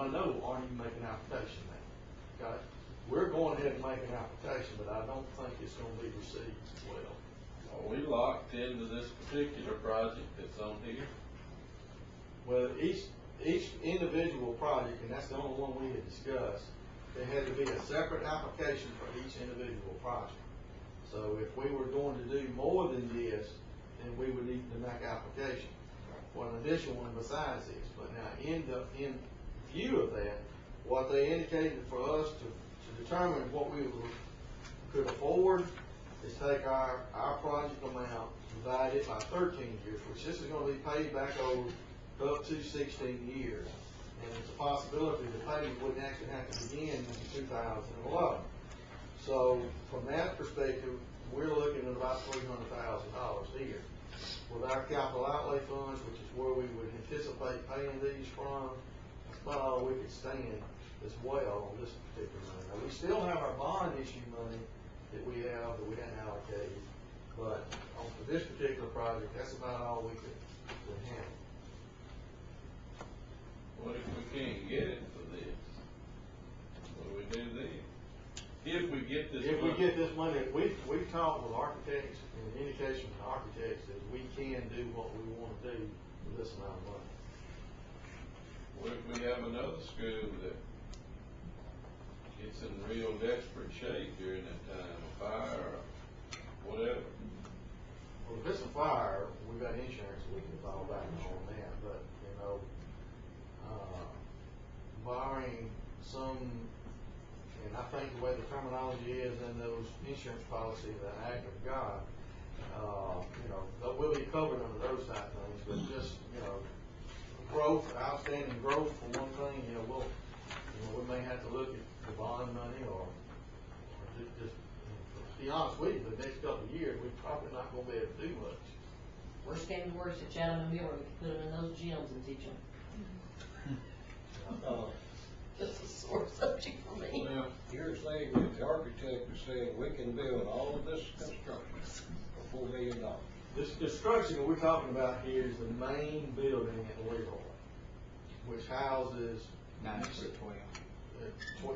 want to know, are you making an application now? Okay? We're going ahead and making an application, but I don't think it's going to be received well. Are we locked into this particular project that's on here? Well, each individual project, and that's the only one we had discussed, there had to be a separate application for each individual project. So if we were going to do more than this, then we would need to make application for an additional one besides this. But now, in view of that, what they indicated for us to determine what we could afford is take our project amount, divide it by 13 years, which this is going to be paid back over up to 16 years. And it's a possibility the payment wouldn't actually have to begin in 2011. So from that perspective, we're looking at about $300,000 here. With our capital outlay funds, which is where we would anticipate paying these from, that's about all we could stand as well on this particular money. Now, we still have our bond issue money that we hadn't allocated, but for this particular project, that's about all we could handle. What if we can't get it for this? What do we do then? If we get this money. We get this money, we've talked with architects, and the indication from the architects is we can do what we want to do with this amount of money. What if we have another school that gets in real desperate shape during that time, a fire or whatever? Well, if it's a fire, we've got insurance we can fall back on that, but, you know, barring some, and I think the way the terminology is in those insurance policies, the act of God, you know, we'll be covered under those type of things, but just, you know, growth, outstanding growth for one thing, you know, we may have to look at the bond money or just to be honest with you, the next couple of years, we're probably not going to be able to do much. We're standing worse at Chatham Hill where we can put them in those gyms and teach them. Just a sore subject for me. Well, you're saying that the architect is saying we can build all of this construction for $4 million. This construction that we're talking about here is the main building at Leroy, which houses 9 foot 12.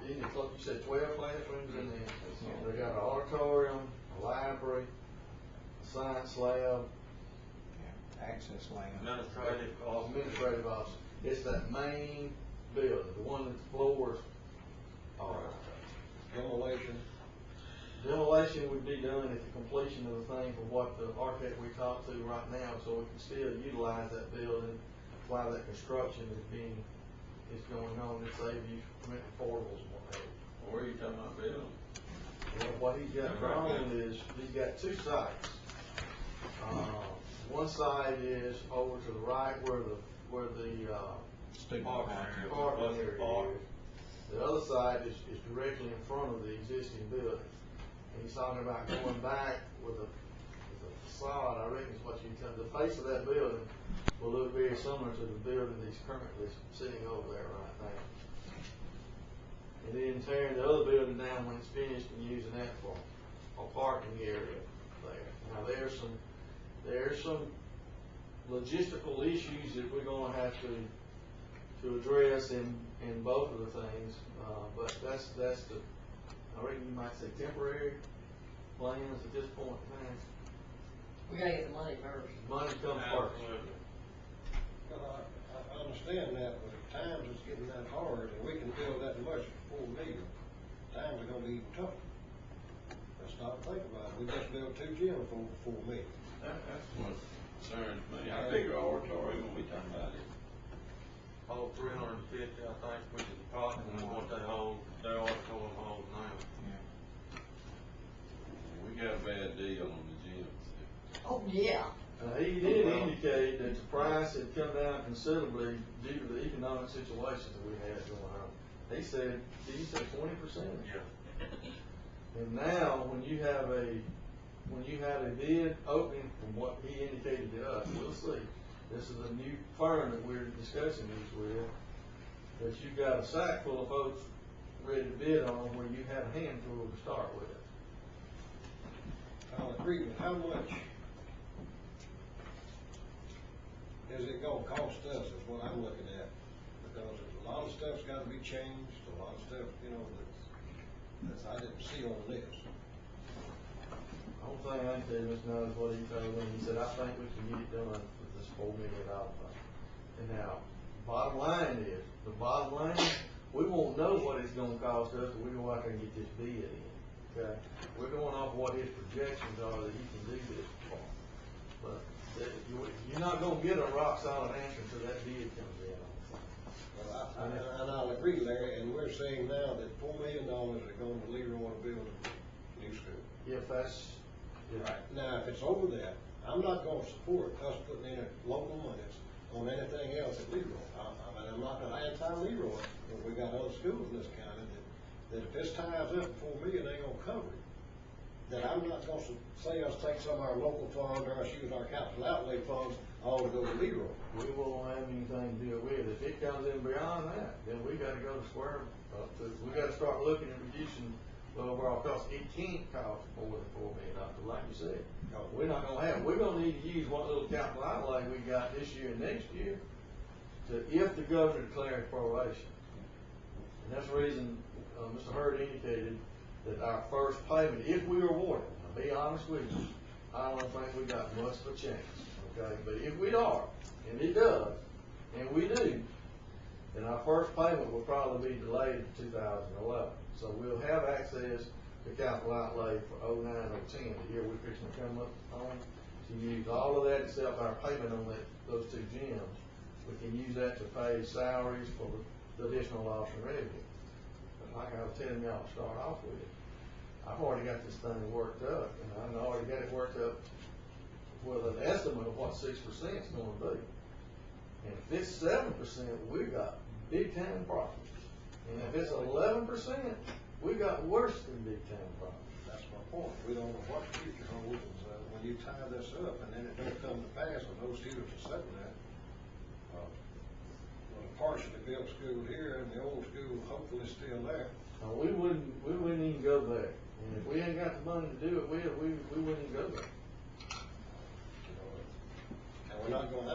You said 12 classrooms in there. They got an auditorium, a library, a science lab, Access lane. administrative office. It's that main building, the one that the floors are. Demolition. Demolition would be done at the completion of the thing from what the architect we talked to right now, so we can still utilize that building while that construction is going on. It saves you renting portables and whatever. Where are you talking about building? Well, what he's got drawn is, he's got two sites. One side is over to the right where the parking area is. The other side is directly in front of the existing building. And he's talking about going back with a facade, I reckon is what you tell. The face of that building will look very similar to the building he's currently sitting over there right now. And then tearing the other building down when it's finished and using that for a parking area there. Now there's some logistical issues that we're going to have to address in both of the things, but that's the, I reckon you might say temporary plans at this point in time. We gotta get the money first. Money comes first. Well, I understand that, but at times it's getting that hard, and we can build that much for $4 million. Times are gonna be even tougher. Let's not think about it. We just built 2 gyms for $4 million. That's what concerns me. Our bigger auditorium, when we talking about it. Oh, 350, I think, which is approximately what they hold, their auditorium holds now. We got a bad deal on the gyms. Oh, yeah. He did indicate that the price had come down considerably due to the economic situation that we had going on. He said 20%. Yeah. And now, when you have a bid opening from what he indicated to us, we'll see. This is a new firm that we're discussing this with, that you've got a sack full of folks ready to bid on where you had a handful to start with. I'll agree, but how much is it gonna cost us is what I'm looking at, because there's a lot of stuff's gotta be changed, a lot of stuff, you know, that's I didn't see on the list. The whole thing I tell you, Mr. Knows what he told me, he said, I think we can get it done with this $4 million thing. And now, bottom line is, we won't know what it's gonna cost us, but we go out there and get this bid in, okay? We're going off what his projections are that he can do this for. But you're not gonna get a rock solid answer until that bid comes in. Well, and I'll agree, Larry, and we're saying now that $4 million are going to Leroy to build a new school. If that's, Right. Now, if it's over that, I'm not gonna support us putting in local monies on anything else at Leroy. I mean, I'm not anti-Leroy, but we got other schools in this county that if this ties up at $4 million, they ain't gonna cover it. That I'm not gonna say us take some of our local funds or us use our capital outlay funds all to go to Leroy. we won't have anything to deal with. If it comes in beyond that, then we gotta go to square, we gotta start looking at reducing the overall cost. It can't cost more than $4 million, like you said. No. We're not gonna have, we're gonna need to use what little capital outlay we got this year and next year if the governor declares proration. And that's the reason, Mr. Hurd indicated that our first payment, if we are awarded, I'll be honest with you, I don't think we got much of a chance, okay? But if we are, and it does, and we do, then our first payment will probably be delayed to 2011. So we'll have access to capital outlay for 09, 010, the year we're fixing to come up on, to use all of that except our payment on those two gyms. We can use that to pay salaries for the additional loss in revenue. But like I was telling y'all to start off with, I've already got this thing worked up, and I've already got it worked up with an estimate of what 6% is gonna be. And if it's 7%, we got big time problems. And if it's 11%, we got worse than big time problems. That's my point. We don't know what the future holds. When you tie this up and then it don't come to pass and those students are sitting there, with a partially built school here and the old school hopefully still there. No, we wouldn't even go there. And if we ain't got the money to do it, we wouldn't even go there. You know, and we're not going,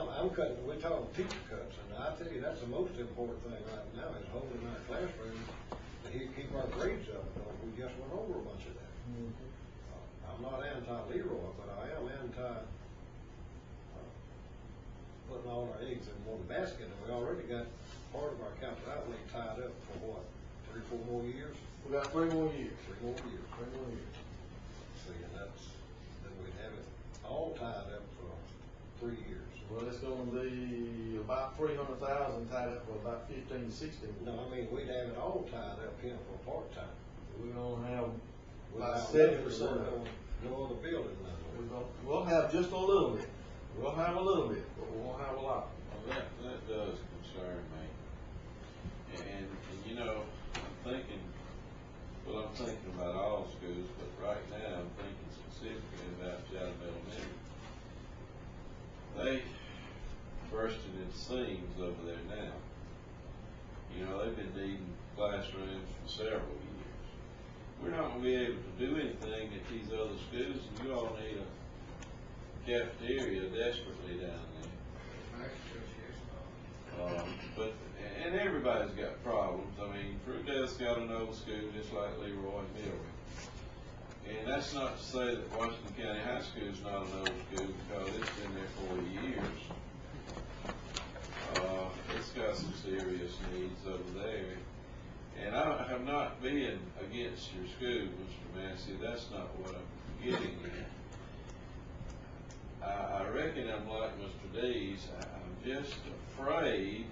we're talking teacher cuts, and I tell you, that's the most important thing right now is holding our classrooms to keep our grades up. We just went over a bunch of that. I'm not anti-Leroy, but I am anti putting all our eggs in one basket, and we already got part of our capital outlay tied up for what, 3 or 4 more years? We got 3 more years. 3 more years. 3 more years. See, and then we'd have it all tied up for 3 years. Well, it's gonna be about 300,000 tied up for about 15, 16. No, I mean, we'd have it all tied up here for part-time. We're gonna have about Without 70% of it. no other building. We'll have just a little bit. We'll have a little bit, but we won't have a lot. Well, that does concern me. And you know, I'm thinking about all schools, but right now I'm thinking specifically about Chatham Elementary. They bursting at the seams over there now. You know, they've been needing classrooms for several years. We're not going to be able to do anything at these other schools, and you all need a cafeteria desperately down there. And everybody's got problems. I mean, Fruitdale's got an old school just like Leroy and Millville. And that's not to say that Washington County High School is not an old school because it's been there 40 years. It's got some serious needs over there. And I have not been against your school, Mr. Massey. That's not what I'm getting at. I reckon I'm like Mr. Dees. I'm just afraid